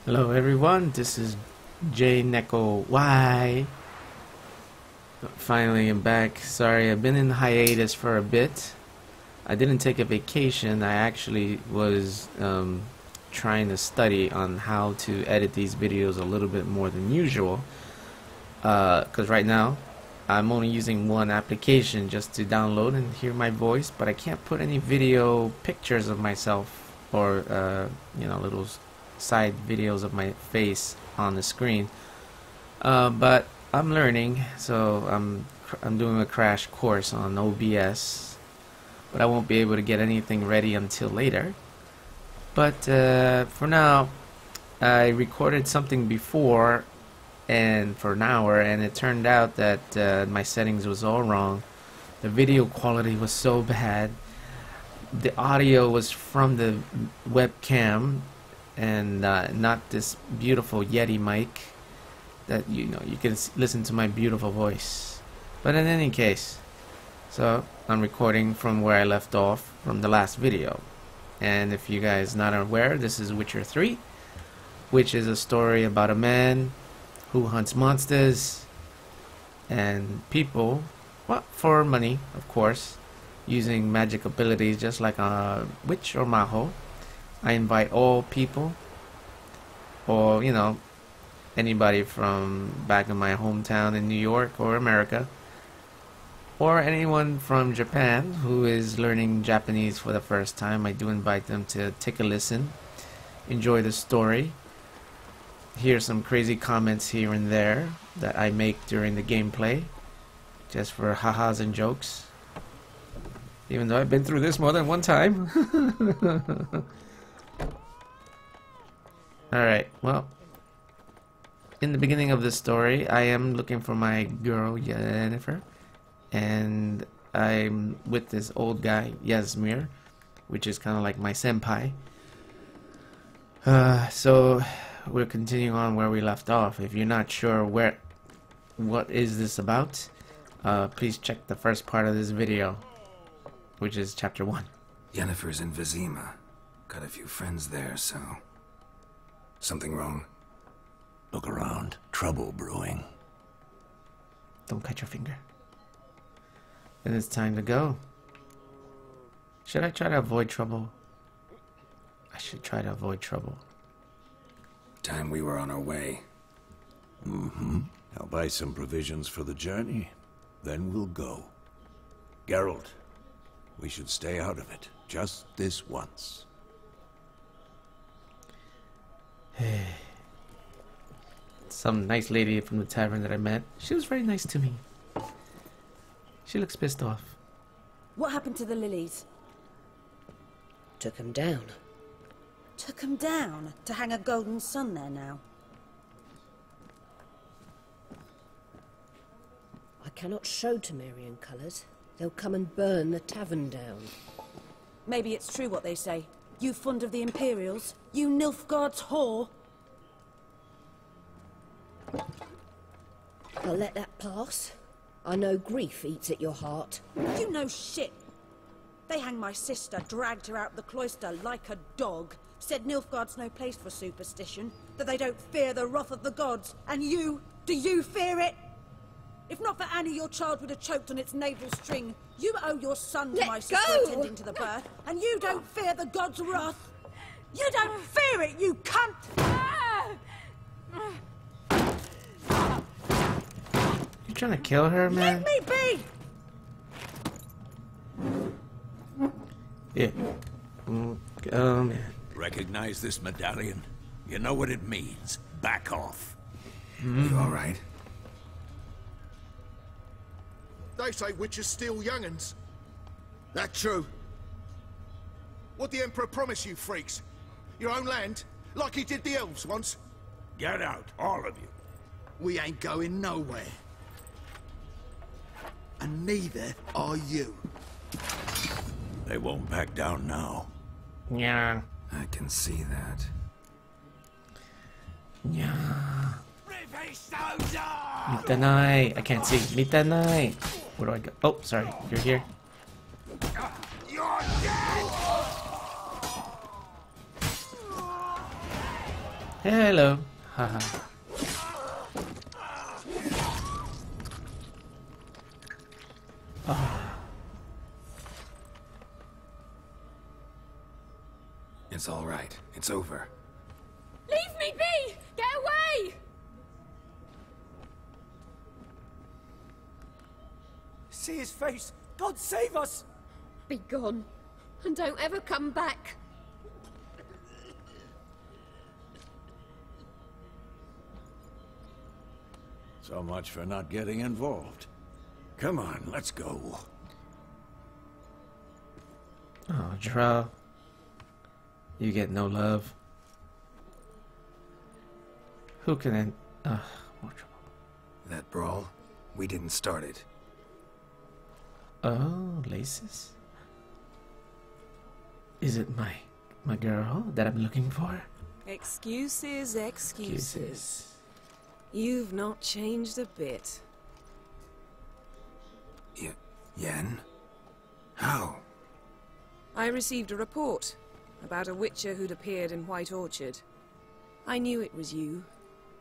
Hello everyone, this is J Neko Y. Finally I'm back. Sorry, I've been in hiatus for a bit. I didn't take a vacation. I actually was trying to study on how to edit these videos a little bit more than usual. Because right now I'm only using one application just to download and hear my voice, but I can't put any video pictures of myself or little side videos of my face on the screen. But I'm learning, so I'm doing a crash course on OBS, but I won't be able to get anything ready until later. But for now, I recorded something before and for an hour, and it turned out that my settings was all wrong. The video quality was so bad. The audio was from the webcam and not this beautiful Yeti mic that you can listen to my beautiful voice. But in any case, so I'm recording from where I left off from the last video. And if you guys not aware, this is Witcher 3, which is a story about a man who hunts monsters and people, well, for money, of course, using magic abilities just like a witch or maho. I invite all people, or anybody from back in my hometown in New York or America, or anyone from Japan who is learning Japanese for the first time. I do invite them to take a listen, enjoy the story, hear some crazy comments here and there that I make during the gameplay, just for ha-has and jokes, even though I've been through this more than one time. Alright, well, in the beginning of the story, I am looking for my girl, Yenifur, and I'm with this old guy, Yasmir, which is kind of like my senpai. So, we're continuing on where we left off. If you're not sure what is this about, please check the first part of this video, which is chapter 1. Yenifur's in Vizima. Got a few friends there, so... Something wrong? Look around. Trouble brewing. Don't cut your finger. Then it's time to go. Should I try to avoid trouble? I should try to avoid trouble. Time we were on our way. I'll buy some provisions for the journey. Then we'll go. Geralt, we should stay out of it. Just this once. Some nice lady from the tavern that I met. She was very nice to me. She looks pissed off. What happened to the lilies? Took him down. Took them down to hang a golden sun there now. I cannot show Temerian colours. They'll come and burn the tavern down. Maybe it's true what they say. You fond of the Imperials? You Nilfgaard's whore? I'll let that pass. I know grief eats at your heart. You know shit. They hanged my sister, dragged her out the cloister like a dog. Said Nilfgaard's no place for superstition, that they don't fear the wrath of the gods. And you, do you fear it? If not for Annie, your child would have choked on its navel string. You owe your son to my sister attending to the birth, and you don't fear the gods' wrath. You don't fear it, you cunt! You trying to kill her, man? Let me be! Yeah. Man. Recognize this medallion? You know what it means. Back off. You alright? They say witches steal young'uns. That true? What the Emperor promise you, freaks? Your own land? Like he did the elves once? Get out, all of you. We ain't going nowhere. And neither are you. They won't back down now. Yeah. I can see that. Yeah. Mitanai. I can't see. Mitanai. Where do I go? Oh, sorry. You're here. You're dead! Hello. Haha. It's all right. It's over. Leave me be! Get away! See his face! God save us! Be gone. And don't ever come back. So much for not getting involved. Come on, let's go. Oh, Drow. You get no love. Who can end? More trouble. That brawl, we didn't start it. Oh, laces. Is it my girl that I'm looking for? Excuses, excuses. You've not changed a bit. Yen? How? I received a report about a witcher who'd appeared in White Orchard. I knew it was you,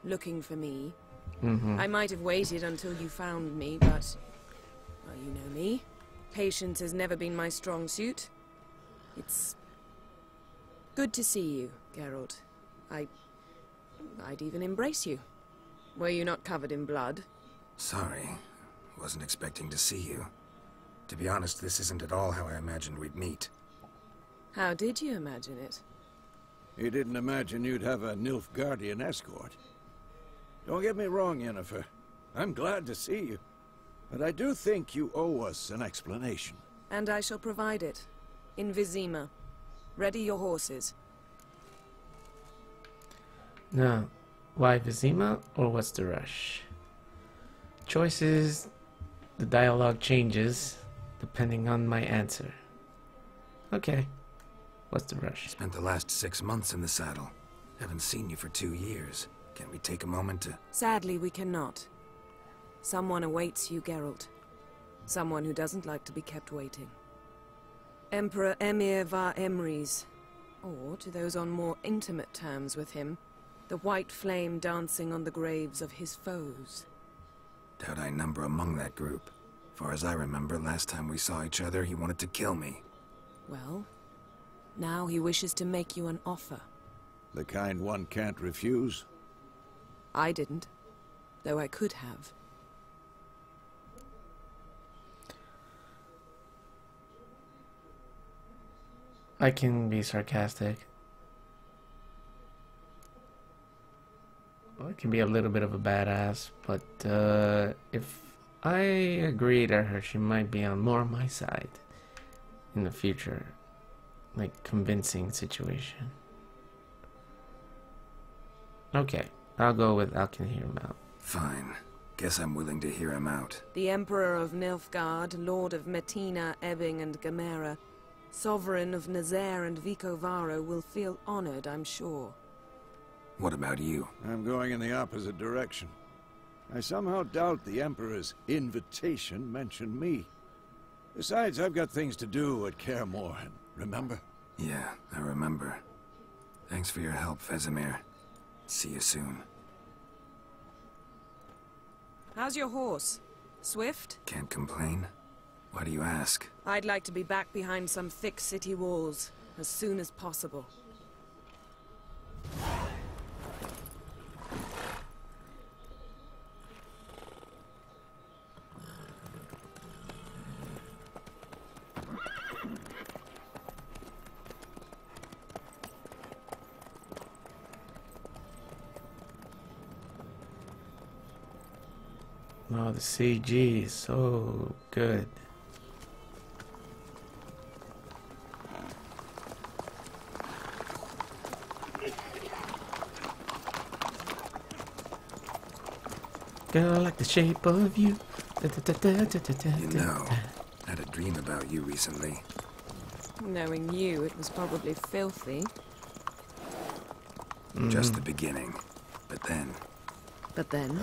looking for me. I might have waited until you found me, but... well, you know me. Patience has never been my strong suit. It's... good to see you, Geralt. I'd even embrace you. Were you not covered in blood? Sorry. Wasn't expecting to see you. To be honest, this isn't at all how I imagined we'd meet. How did you imagine it? You didn't imagine you'd have a Nilfgaardian escort. Don't get me wrong, Yenifur. I'm glad to see you. But I do think you owe us an explanation. And I shall provide it. In Vizima. Ready your horses. Now, why Vizima or what's the rush? Choices, the dialogue changes depending on my answer. Okay, what's the rush? Spent the last 6 months in the saddle. Haven't seen you for 2 years. Can't we take a moment to... Sadly, we cannot. Someone awaits you, Geralt. Someone who doesn't like to be kept waiting. Emperor Emir var Emrys. Or, to those on more intimate terms with him, the white flame dancing on the graves of his foes. Doubt I number among that group. Far as I remember, last time we saw each other, he wanted to kill me. Well, now he wishes to make you an offer. The kind one can't refuse. I didn't, though I could have. I can be sarcastic. I can be a little bit of a badass, but if I agree to her, she might be on more my side in the future. Like, convincing situation. Okay, I'll go with I can hear him out. Fine. Guess I'm willing to hear him out. The Emperor of Nilfgaard, Lord of Metina, Ebbing and Gamera, Sovereign of Nazaire and Vicovaro will feel honored, I'm sure. What about you? I'm going in the opposite direction. I somehow doubt the Emperor's invitation mentioned me. Besides, I've got things to do at Kaer Morhen, remember? Yeah, I remember. Thanks for your help, Vesemir. See you soon. How's your horse? Swift? Can't complain. Why do you ask? I'd like to be back behind some thick city walls as soon as possible. Oh, the CG is so good. Girl, like the shape of you. You know, I had a dream about you recently. Knowing you, it was probably filthy. Just the beginning. But then... But then...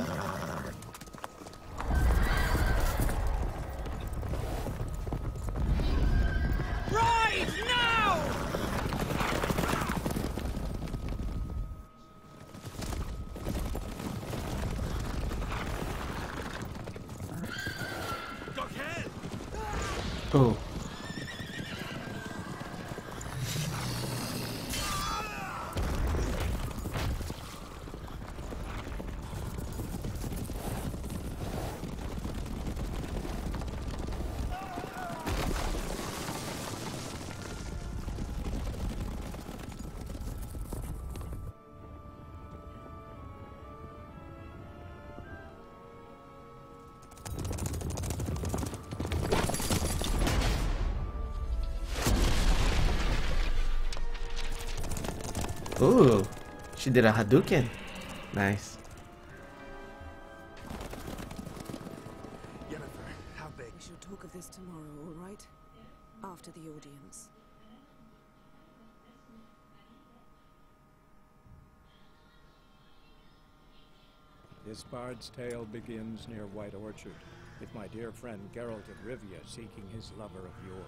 Ooh, she did a Hadouken. Nice. Yenifur, how big? We shall talk of this tomorrow, all right? After the audience. This bard's tale begins near White Orchard, with my dear friend Geralt of Rivia seeking his lover of yore,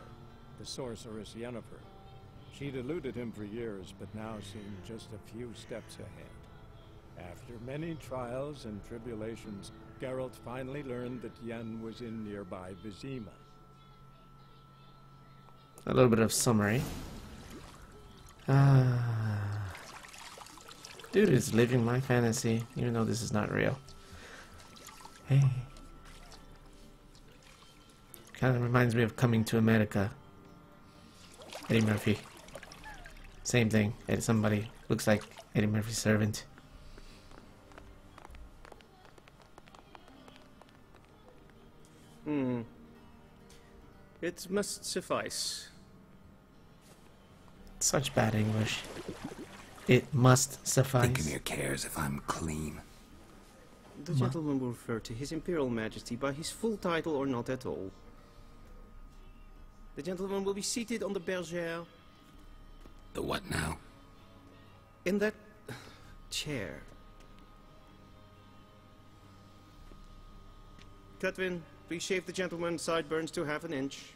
the sorceress Yenifur. She'd eluded him for years, but now seemed just a few steps ahead. After many trials and tribulations, Geralt finally learned that Yen was in nearby Vizima. A little bit of summary. Dude is living my fantasy, even though this is not real. Hey. Kind of reminds me of Coming to America. Eddie Murphy. Same thing. And somebody looks like Eddie Murphy's servant. It must suffice. Such bad English. It must suffice. Thinking cares if I'm clean. The gentleman will refer to His Imperial Majesty by his full title or not at all. The gentleman will be seated on the bergère. The what now? In that chair. Catwin, please shave the gentleman's sideburns to half an inch.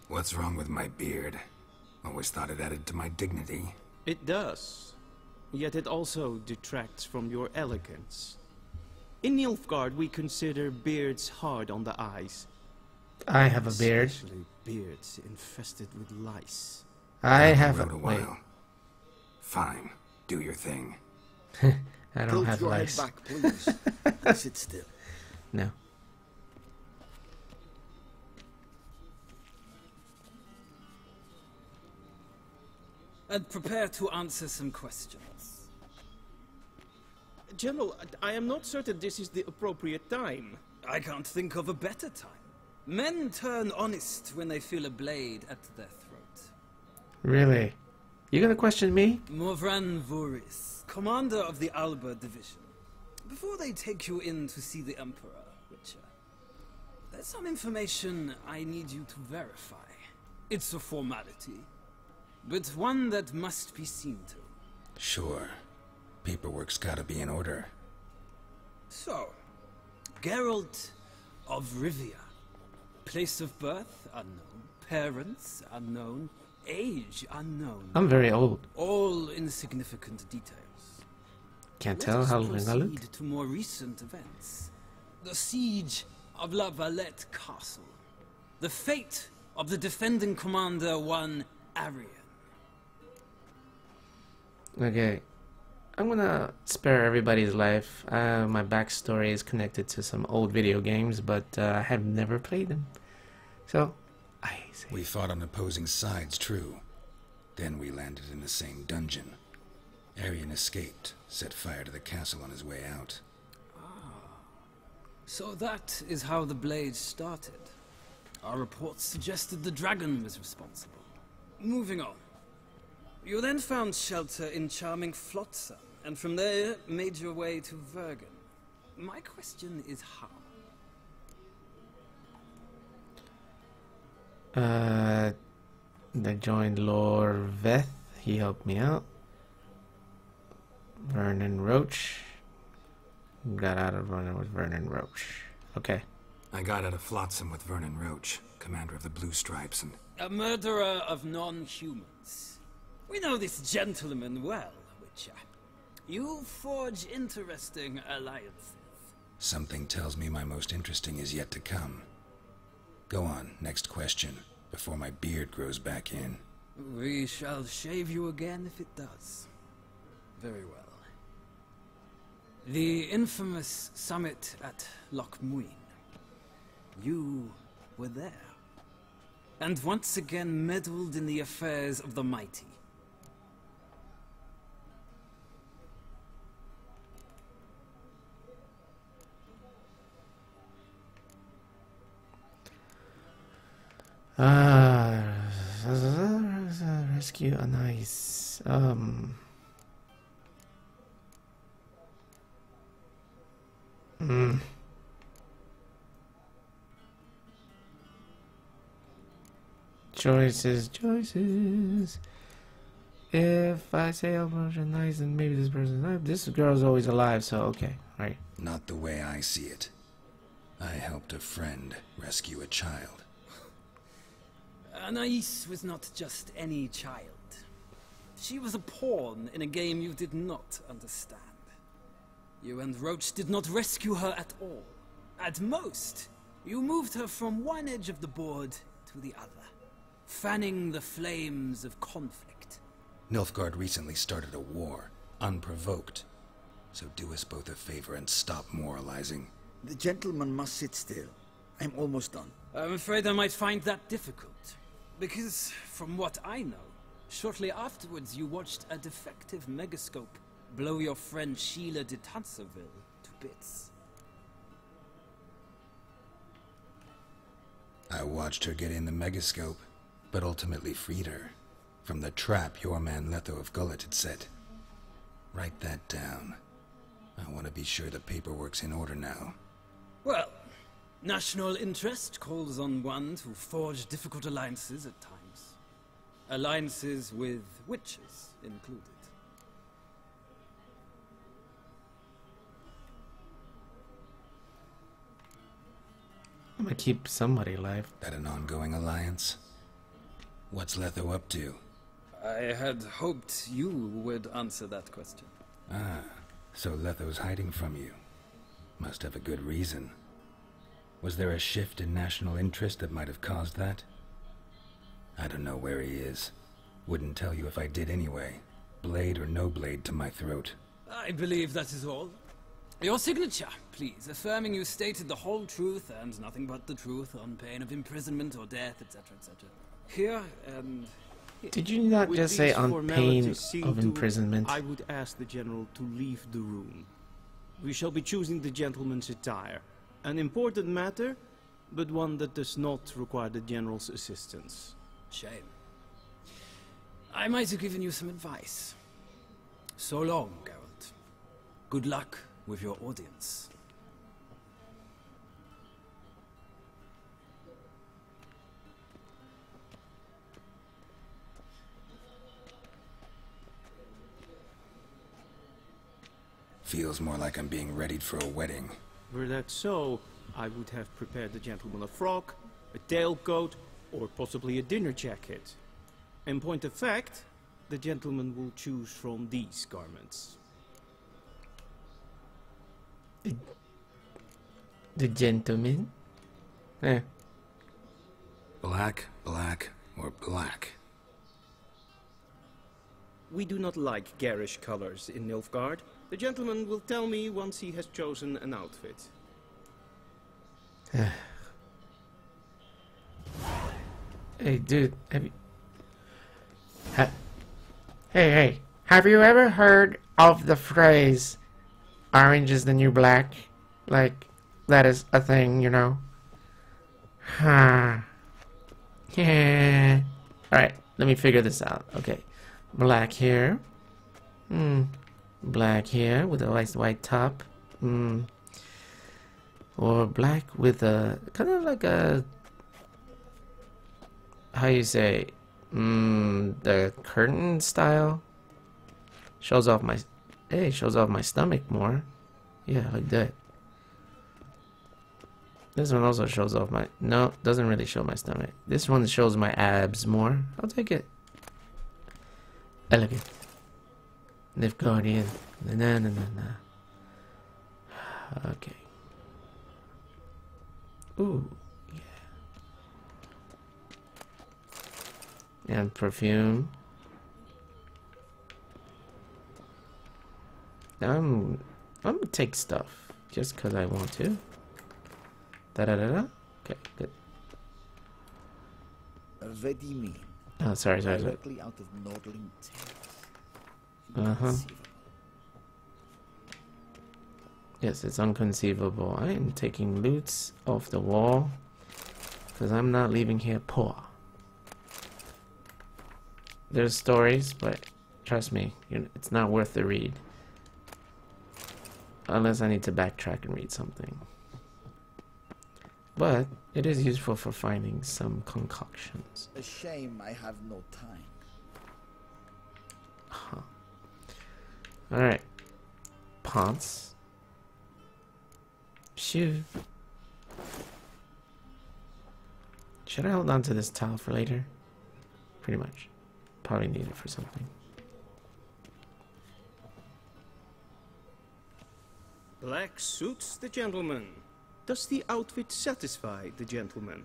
What's wrong with my beard? Always thought it added to my dignity. It does. Yet it also detracts from your elegance. In Nilfgaard, we consider beards hard on the eyes. I have a beard. Especially beards infested with lice. I have a while. wait. Fine, do your thing. I don't have lice. Tilt your head back, please. Sit still. No. And prepare to answer some questions. General, I am not certain this is the appropriate time. I can't think of a better time. Men turn honest when they feel a blade at their throat. Really? You gonna question me? Morvran Voris, commander of the Alba division. Before they take you in to see the Emperor, Witcher, there's some information I need you to verify. It's a formality, but one that must be seen to. Sure. Paperwork's gotta be in order. So, Geralt of Rivia. Place of birth unknown. Parents unknown. Age unknown. I'm very old. All insignificant details. Can't tell how long I look. Proceed to more recent events. The siege of La Valette Castle. The fate of the defending commander, one Arian. Okay. I'm gonna spare everybody's life. My backstory is connected to some old video games, but I have never played them. So, I say... We fought on opposing sides, true. Then we landed in the same dungeon. Arian escaped, set fire to the castle on his way out. So that is how the blade started. Our reports suggested the dragon was responsible. Moving on. You then found shelter in charming Flotsam, and from there made your way to Vergen. My question is how? I joined Lord Veth. He helped me out. Vernon Roach. Got out of running with Vernon Roach. Okay. I got out of Flotsam with Vernon Roach, commander of the Blue Stripes, and... A murderer of non-humans. We know this gentleman well, Witcher. You forge interesting alliances. Something tells me my most interesting is yet to come. Go on, next question, before my beard grows back in. We shall shave you again if it does. Very well. The infamous summit at Loch Muin. You were there. And once again meddled in the affairs of the mighty. Rescue a nice. Choices. If I say I'm nice, then maybe this person's alive. This girl's always alive, so okay, right. Not the way I see it. I helped a friend rescue a child. Anais was not just any child. She was a pawn in a game you did not understand. You and Roach did not rescue her at all. At most, you moved her from one edge of the board to the other, fanning the flames of conflict. Nilfgaard recently started a war, unprovoked. So do us both a favor and stop moralizing. The gentleman must sit still. I'm almost done. I'm afraid I might find that difficult. Because, from what I know, shortly afterwards you watched a defective megascope blow your friend Sheila de Tanserville to bits. I watched her get in the megascope, but ultimately freed her from the trap your man Letho of Gullet had set. Write that down. I want to be sure the paperwork's in order now. Well, national interest calls on one to forge difficult alliances at times. Alliances with witches included. I'm gonna keep somebody alive. That an ongoing alliance? What's Letho up to? I had hoped you would answer that question. Ah, so Letho's hiding from you. Must have a good reason. Was there a shift in national interest that might have caused that? I don't know where he is. Wouldn't tell you if I did anyway. Blade or no blade to my throat. I believe that is all. Your signature, please, affirming you stated the whole truth and nothing but the truth on pain of imprisonment or death, etc., etc. Here and here. Did you not With just say these on pain formalities seen of to, imprisonment? I would ask the general to leave the room. We shall be choosing the gentleman's attire. An important matter, but one that does not require the general's assistance. Shame. I might have given you some advice. So long, Geralt. Good luck with your audience. Feels more like I'm being readied for a wedding. Were that so, I would have prepared the gentleman a frock, a tailcoat, or possibly a dinner jacket. In point of fact, the gentleman will choose from these garments. The gentleman? Eh. Black, black, or black? We do not like garish colors in Nilfgaard. The gentleman will tell me once he has chosen an outfit. Hey, dude, have you... Hey, have you ever heard of the phrase, orange is the new black? Like, that is a thing, you know? Yeah. Alright, let me figure this out. Okay, black here. Black here with a nice white top. Or black with a, kind of like a, how you say, the curtain style. Shows off my, hey, shows off my stomach more. Yeah, like that. This one also shows off my, no, doesn't really show my stomach. This one shows my abs more. I'll take it. Elegant. Nilfgaardian. Na. Okay. Ooh, yeah. And perfume. I'm gonna take stuff just cause I want to. Da. Okay, good. Ready-meal. Oh, sorry. Directly out of Nordling Tales. Yes, it's inconceivable. I am taking loots off the wall. because I'm not leaving here poor. There's stories, but trust me, it's not worth the read. Unless I need to backtrack and read something. But it is useful for finding some concoctions. A shame I have no time. Huh. Alright. Ponce. Shoot. Should I hold on to this towel for later? Pretty much. Probably need it for something. Black suits the gentleman. Does the outfit satisfy the gentleman?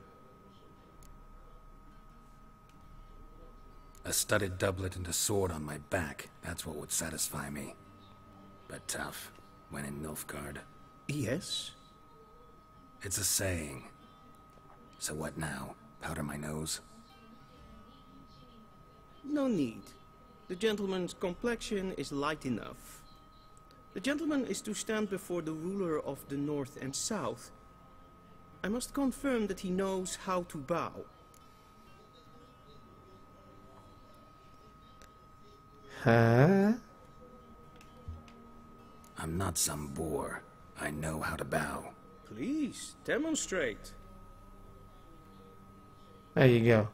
A studded doublet and a sword on my back, that's what would satisfy me. But tough, when in Nilfgaard. Yes? It's a saying. So what now? Powder my nose? No need. The gentleman's complexion is light enough. The gentleman is to stand before the ruler of the North and South. I must confirm that he knows how to bow. Huh? I'm not some boor. I know how to bow. Please, demonstrate. There you go.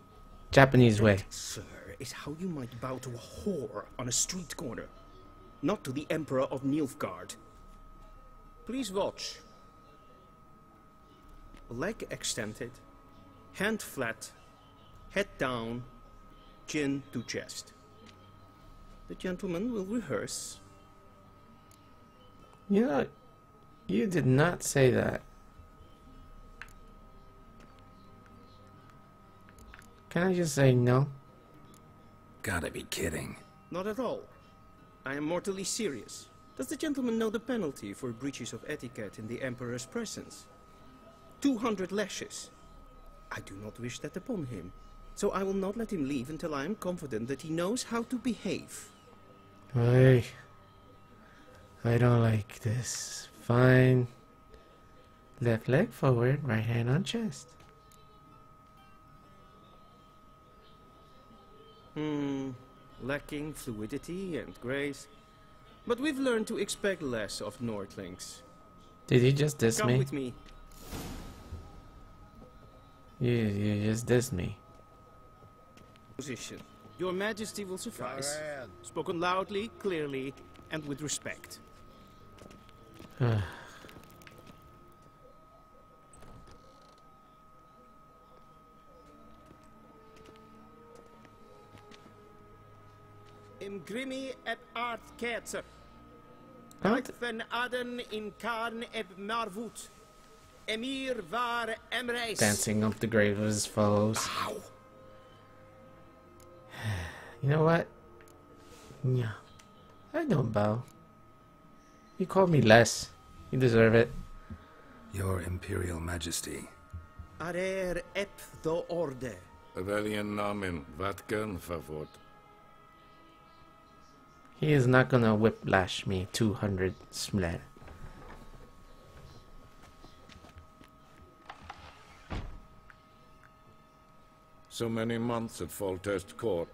Japanese way. That, sir, is how you might bow to a whore on a street corner. Not to the Emperor of Nilfgaard. Please watch. Leg extended, hand flat, head down, chin to chest. The gentleman will rehearse. You know, you did not say that. Can I just say no? Gotta be kidding. Not at all. I am mortally serious. Does the gentleman know the penalty for breaches of etiquette in the Emperor's presence? 200 lashes. I do not wish that upon him, so I will not let him leave until I am confident that he knows how to behave. I don't like this. Fine. Left leg forward, right hand on chest. Lacking fluidity and grace. But we've learned to expect less of Nordlings. Did you just diss Come me? with me. You just dissed me. Position. Your Majesty will suffice. Spoken loudly, clearly, and with respect. Im grimi et art ketzer. Van Aden in Karn eb Marvut. Emir var Emreis. Dancing up the grave of his foes. Ow. You know what? Yeah. I don't bow. You called me less. You deserve it. Your Imperial Majesty. Arer ep the orde. Velen namen, vatkan favort. He is not gonna whiplash me 200 smle. So many months at Foltest Court.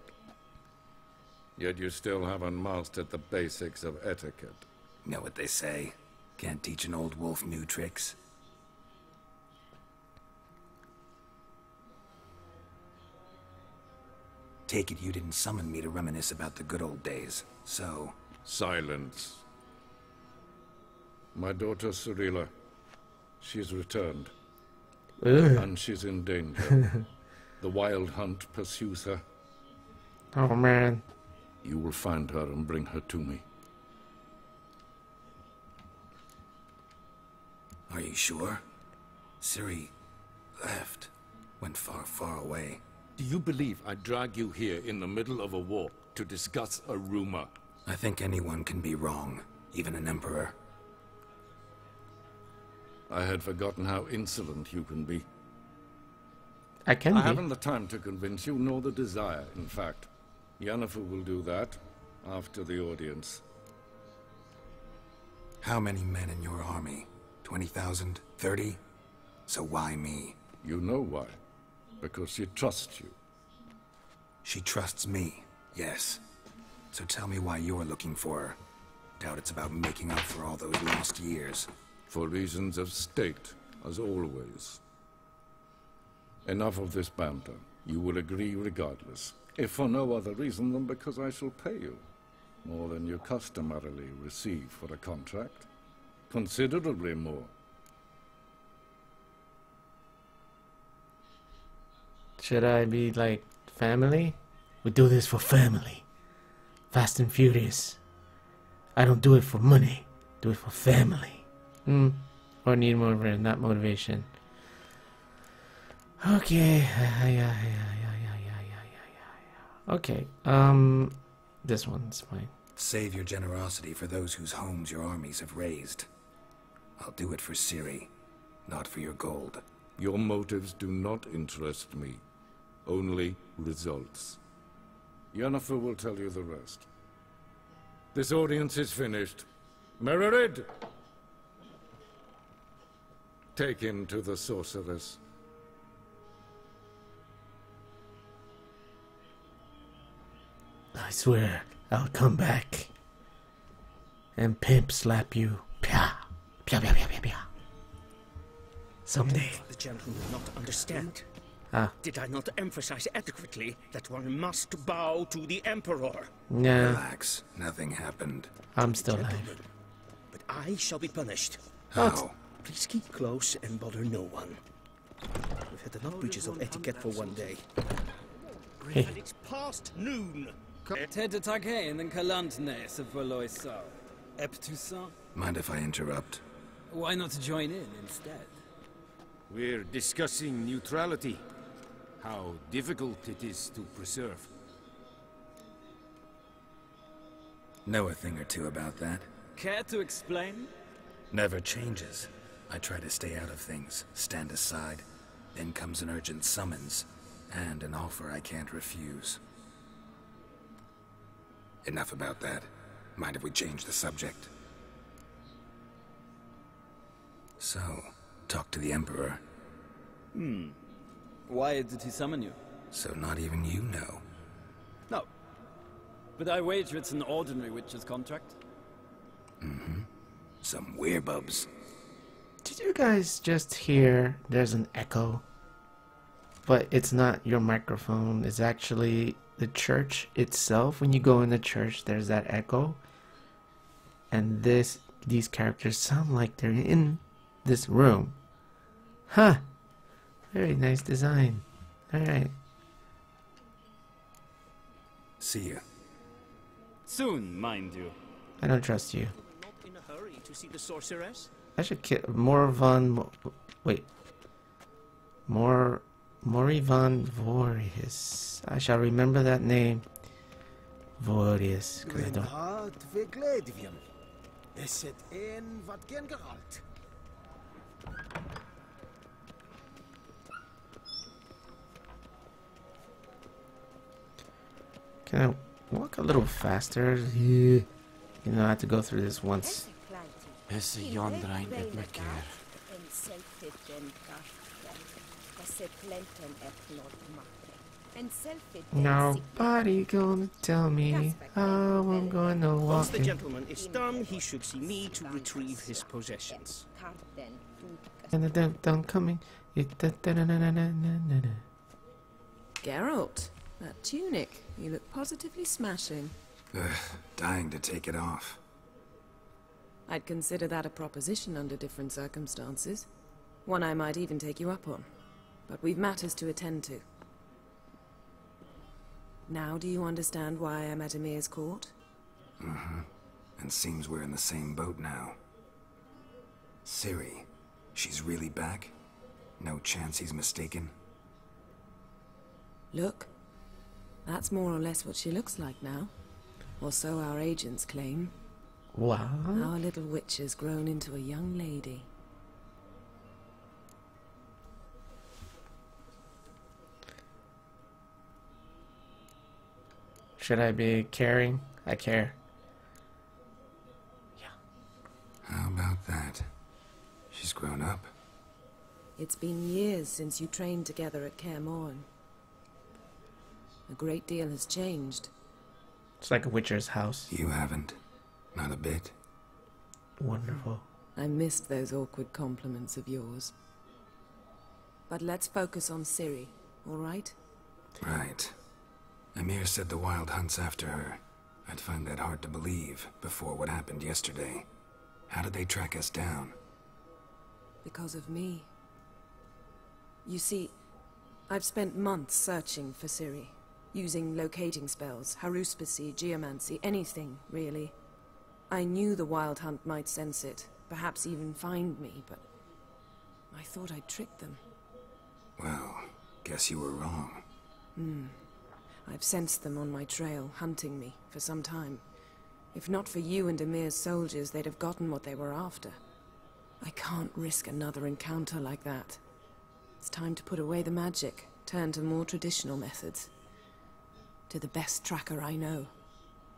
Yet you still haven't mastered the basics of etiquette. Know what they say? Can't teach an old wolf new tricks. Take it you didn't summon me to reminisce about the good old days, so... Silence. My daughter Cirilla, she's returned. And she's in danger. The wild hunt pursues her. Oh man. You will find her and bring her to me. Are you sure? Ciri left. Went far, far away. Do you believe I'd drag you here in the middle of a war to discuss a rumor? I think anyone can be wrong, even an emperor. I had forgotten how insolent you can be. I haven't the time to convince you, nor the desire, in fact. Yenifur will do that after the audience. How many men in your army? 20,000? 30? So why me? You know why. Because she trusts you. She trusts me, yes. So tell me why you're looking for her. Doubt it's about making up for all those lost years. For reasons of state, as always. Enough of this banter. You will agree regardless. If for no other reason than because I shall pay you. More than you customarily receive for a contract. Considerably more. Should I be like, family? We do this for family. Fast and Furious. I don't do it for money. Do it for family. Or need more, not motivation. Okay. Okay. This one's fine. Save your generosity for those whose homes your armies have razed. I'll do it for Ciri, not for your gold. Your motives do not interest me. Only results. Yenifur will tell you the rest. This audience is finished. Mererid! Take him to the sorceress. I swear, I'll come back and pimp slap you. Pia, pia, pia, pia, pia, pia. Someday. The gentleman will not understand. Ah. Did I not emphasize adequately that one must bow to the Emperor? Yeah. Relax. Nothing happened. I'm still alive. But I shall be punished. How? Please keep close and bother no one. We've had enough breaches of etiquette for one day. And it's past noon. Mind if I interrupt? Why not join in instead? We're discussing neutrality. How difficult it is to preserve. Know a thing or two about that? Care to explain? Never changes. I try to stay out of things, stand aside. Then comes an urgent summons, and an offer I can't refuse. Enough about that. Mind if we change the subject? So, talk to the Emperor. Why did he summon you? So not even you know. No. But I wager it's an ordinary witch's contract. Some werebubs. Did you guys just hear there's an echo? But it's not your microphone. It's actually the church itself. When you go in the church, there's that echo. And these characters sound like they're in this room. Huh. Very nice design. Alright. See you. Soon, mind you. I don't trust you. Not in a hurry to see the sorceress? I should kill Morivan Vorius. I shall remember that name. Vorius, because I don't. Can I walk a little faster? You know, I have to go through this once. Nobody gonna tell me how I'm gonna walk. Once the gentleman is done, he should see me to retrieve his possessions. And I'm coming. Geralt, that tunic. You look positively smashing. Dying to take it off. I'd consider that a proposition under different circumstances. One I might even take you up on. But we've matters to attend to. Now do you understand why I'm at Emir's court? And seems we're in the same boat now. Ciri, she's really back? No chance he's mistaken? Look. That's more or less what she looks like now. Or so our agents claim. Wow. Our little witch has grown into a young lady. Should I be caring? I care. How about that? She's grown up. It's been years since you trained together at Kaer Morhen. A great deal has changed. It's like a witcher's house. You haven't. Not a bit. Wonderful. I missed those awkward compliments of yours. But let's focus on Ciri, all right? Right. Emir said the Wild Hunt's after her. I'd find that hard to believe before what happened yesterday. How did they track us down? Because of me. You see, I've spent months searching for Ciri, using locating spells, haruspicy, geomancy, anything, really. I knew the Wild Hunt might sense it, perhaps even find me, but I thought I'd tricked them. Well, guess you were wrong. I've sensed them on my trail, hunting me, for some time. If not for you and Emir's soldiers, they'd have gotten what they were after. I can't risk another encounter like that. It's time to put away the magic, turn to more traditional methods. To the best tracker I know.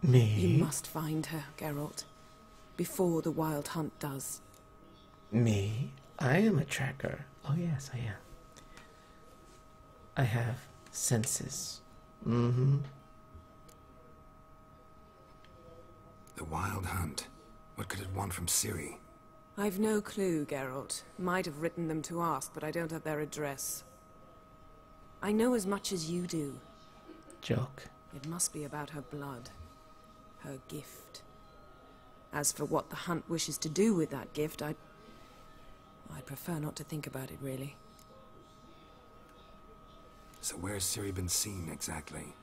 Me? You must find her, Geralt. Before the Wild Hunt does. Me? I am a tracker. Oh yes, I am. I have senses. The Wild Hunt. What could it want from Ciri? I've no clue, Geralt. Might have written them to ask, but I don't have their address. I know as much as you do. Joke. It must be about her blood. Her gift. As for what the Hunt wishes to do with that gift, I'd prefer not to think about it, really. So where's Ciri been seen, exactly?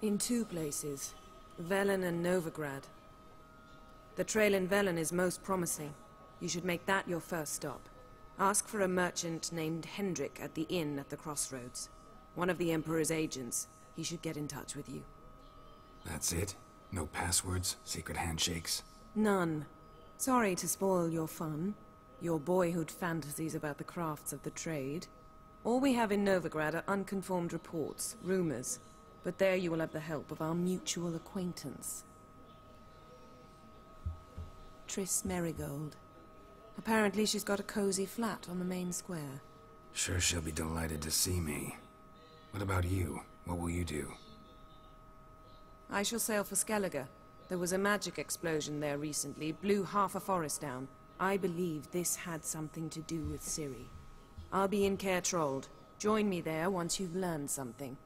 In two places. Velen and Novigrad. The trail in Velen is most promising. You should make that your first stop. Ask for a merchant named Hendrik at the inn at the crossroads. One of the Emperor's agents. He should get in touch with you. That's it? No passwords? Secret handshakes? None. Sorry to spoil your fun. Your boyhood fantasies about the crafts of the trade. All we have in Novigrad are unconfirmed reports, rumors. But there you will have the help of our mutual acquaintance. Triss Merigold. Apparently she's got a cozy flat on the main square. Sure she'll be delighted to see me. What about you? What will you do? I shall sail for Skellige. There was a magic explosion there recently, blew half a forest down. I believe this had something to do with Ciri. I'll be in Caer Trold. Join me there once you've learned something.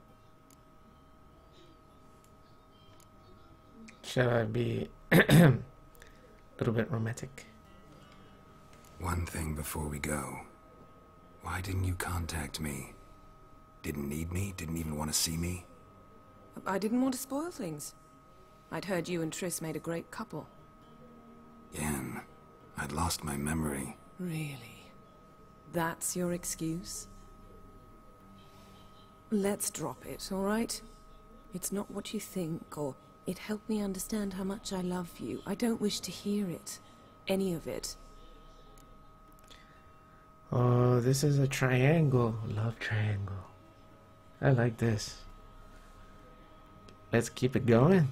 Shall I be a little bit romantic? One thing before we go. Why didn't you contact me? Didn't need me? Didn't even want to see me? I didn't want to spoil things. I'd heard you and Triss made a great couple. Yen, I'd lost my memory. Really? That's your excuse? Let's drop it, all right? It's not what you think, or it helped me understand how much I love you. I don't wish to hear it. Any of it. Oh, this is a triangle. Love triangle. I like this. Let's keep it going.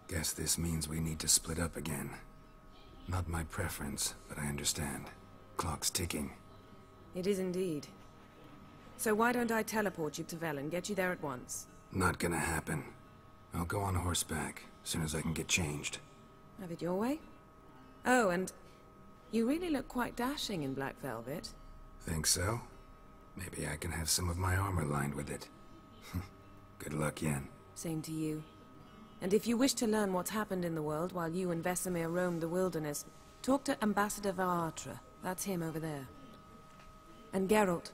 Guess this means we need to split up again. Not my preference, but I understand. Clock's ticking. It is indeed. So why don't I teleport you to Velen, get you there at once? Not gonna happen. I'll go on horseback, as soon as I can get changed. Have it your way? Oh, and you really look quite dashing in black velvet. Think so? Maybe I can have some of my armor lined with it. Good luck, Yen. Same to you. And if you wish to learn what's happened in the world while you and Vesemir roamed the wilderness, talk to Ambassador Varatra. That's him over there. And Geralt,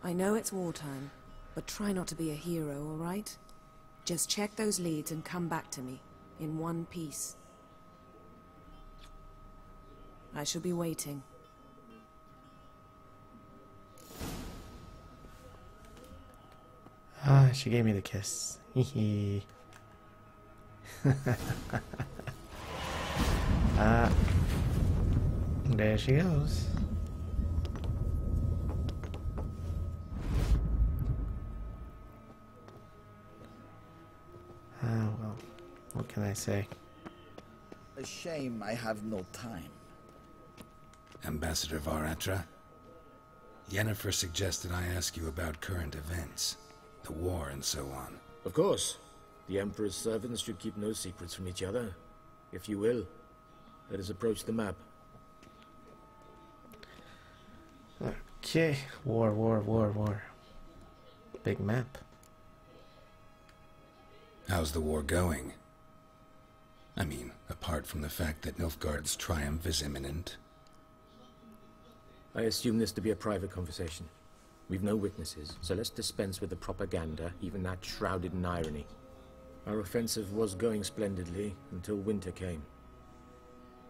I know it's wartime, but try not to be a hero, all right? Just check those leads and come back to me, in one piece. I shall be waiting. Ah, she gave me the kiss. Hee there she goes. Well, what can I say? A shame I have no time. Ambassador Varatra? Yenifur suggested I ask you about current events, the war and so on. Of course. The Emperor's servants should keep no secrets from each other. If you will, let us approach the map. Okay, war. Big map. How's the war going? I mean, apart from the fact that Nilfgaard's triumph is imminent. I assume this to be a private conversation. We've no witnesses, so let's dispense with the propaganda, even that shrouded in irony. Our offensive was going splendidly until winter came.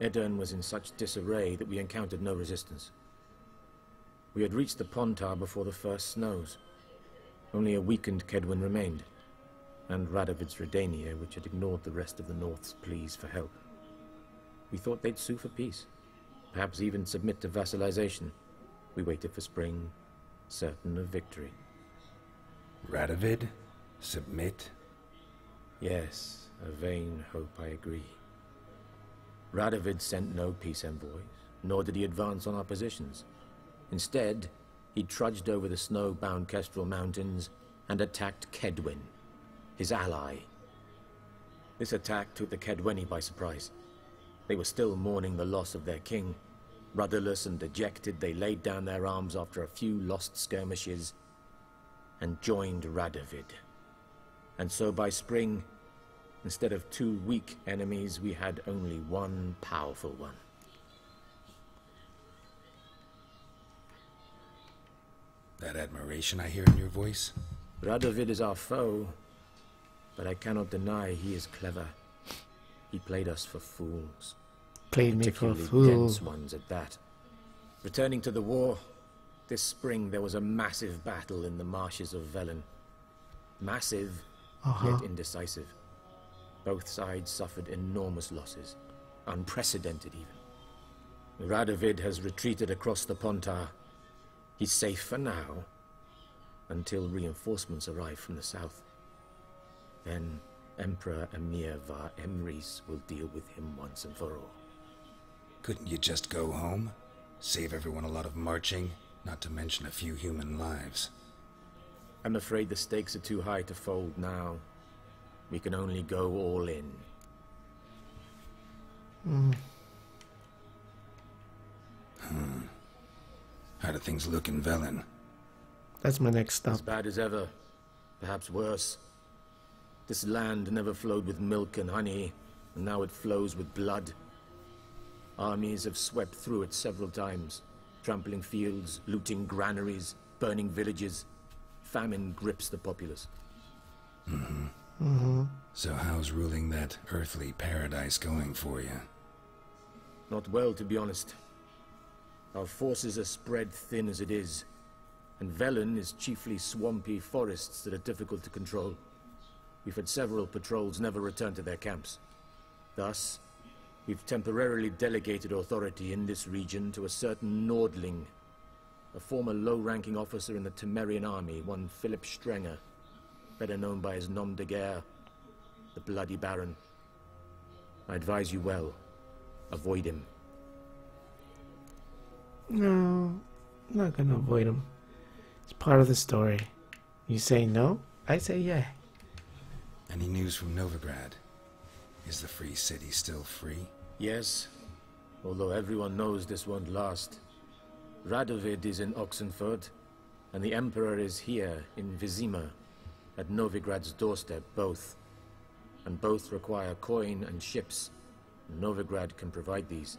Edirn was in such disarray that we encountered no resistance. We had reached the Pontar before the first snows. Only a weakened Kedwin remained, and Radovid's Redania, which had ignored the rest of the North's pleas for help. We thought they'd sue for peace, perhaps even submit to vassalization. We waited for spring, certain of victory. Radovid? Submit? Yes, a vain hope, I agree. Radovid sent no peace envoys, nor did he advance on our positions. Instead, he trudged over the snow-bound Kestrel Mountains and attacked Kedwin, his ally. This attack took the Kedweni by surprise. They were still mourning the loss of their king. Rudderless and dejected, they laid down their arms after a few lost skirmishes and joined Radovid. And so by spring, instead of 2 weak enemies, we had only one powerful one. That admiration I hear in your voice? Radovid is our foe, but I cannot deny he is clever. He played us for fools. Played me for a Particularly fool. dense ones at that. Returning to the war, this spring there was a massive battle in the marshes of Velen. Massive, yet indecisive. Both sides suffered enormous losses, unprecedented even. Radovid has retreated across the Pontar. He's safe for now, until reinforcements arrive from the south. Then Emperor Emir Var Emrys will deal with him once and for all. Couldn't you just go home? Save everyone a lot of marching, not to mention a few human lives. I'm afraid the stakes are too high to fold now. We can only go all in. How do things look in Velen? That's my next stop. As bad as ever. Perhaps worse. This land never flowed with milk and honey, and now it flows with blood. Armies have swept through it several times, trampling fields, looting granaries, burning villages. Famine grips the populace. So how's ruling that earthly paradise going for you? Not well, to be honest. Our forces are spread thin as it is, and Velen is chiefly swampy forests that are difficult to control. We've had several patrols never return to their camps. Thus, we've temporarily delegated authority in this region to a certain Nordling, a former low-ranking officer in the Temerian army, one Philip Strenger, better known by his nom de guerre, the Bloody Baron. I advise you well. Avoid him. No, I'm not gonna avoid him. It's part of the story. You say no, I say yeah. Any news from Novigrad? Is the free city still free? Yes, although everyone knows this won't last. Radovid is in Oxenford, and the Emperor is here in Vizima, at Novigrad's doorstep, both. And both require coin and ships. Novigrad can provide these.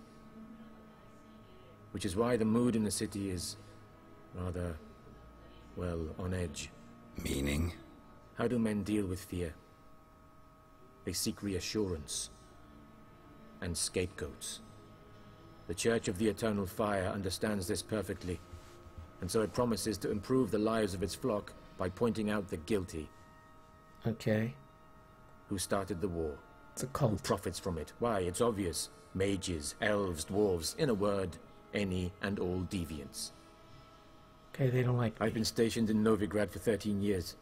Which is why the mood in the city is rather, well, on edge. Meaning? How do men deal with fear? They seek reassurance and scapegoats. The Church of the Eternal Fire understands this perfectly, and so it promises to improve the lives of its flock by pointing out the guilty. Okay. Who started the war? It's a cult. Who profits from it? Why, it's obvious. Mages, elves, dwarves, in a word, any and all deviants. Okay, they don't like me. I've been stationed in Novigrad for 13 years.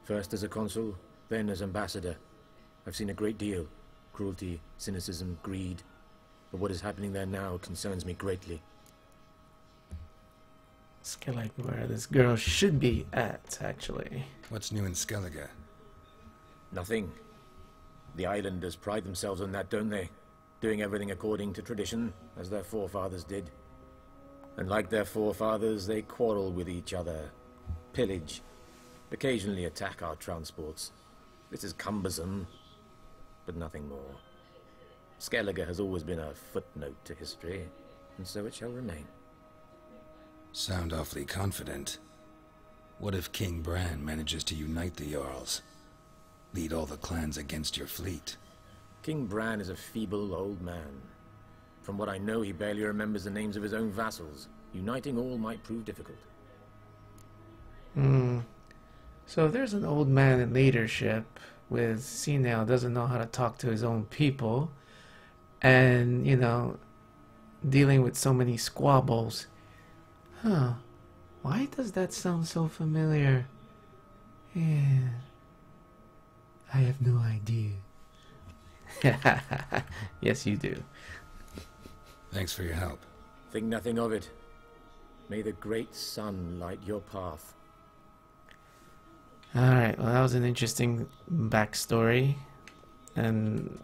First as a consul, then as ambassador. I've seen a great deal. Cruelty, cynicism, greed. But what is happening there now concerns me greatly. Skellige, where this girl should be at, actually. What's new in Skellige? Nothing. The islanders pride themselves on that, don't they? Doing everything according to tradition, as their forefathers did. And like their forefathers, they quarrel with each other, pillage, occasionally attack our transports. This is cumbersome, but nothing more. Skellige has always been a footnote to history, and so it shall remain. Sound awfully confident. What if King Bran manages to unite the Jarls? Lead all the clans against your fleet? King Bran is a feeble old man. From what I know, he barely remembers the names of his own vassals. Uniting all might prove difficult. So if there's an old man in leadership with senile, doesn't know how to talk to his own people, and, you know, dealing with so many squabbles. Huh. Why does that sound so familiar? Yeah. I have no idea. Yes, you do. Thanks for your help. Think nothing of it. May the great sun light your path. Alright, well, that was an interesting backstory. And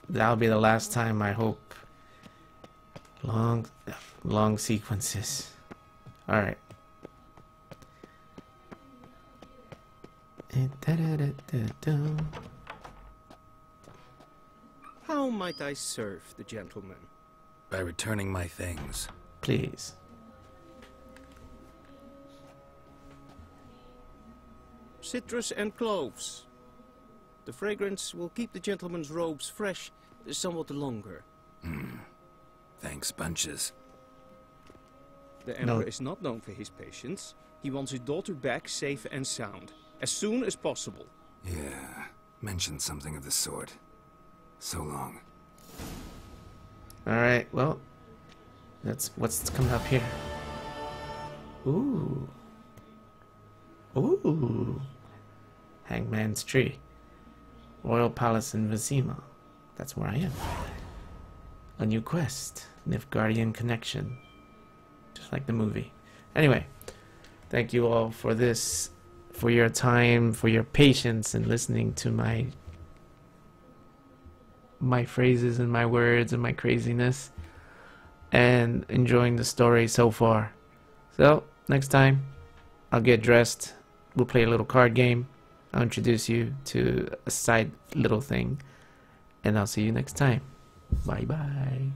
that'll be the last time, I hope. Long sequences. Alright. How might I serve the gentleman? By returning my things. Please. Citrus and cloves. The fragrance will keep the gentleman's robes fresh somewhat longer. Thanks, bunches. The Emperor is not known for his patience. He wants his daughter back safe and sound, as soon as possible. Yeah, mentioned something of the sort. So long. Alright, well, that's what's coming up here. Ooh. Ooh. Hangman's Tree. Royal Palace in Vizima. That's where I am. A new quest. Nilfgaardian Connection. Just like the movie. Anyway, thank you all for this, for your time, for your patience in listening to my phrases and my words and my craziness, and enjoying the story so far. So, next time, I'll get dressed. We'll play a little card game. I'll introduce you to a side little thing. And I'll see you next time. Bye bye.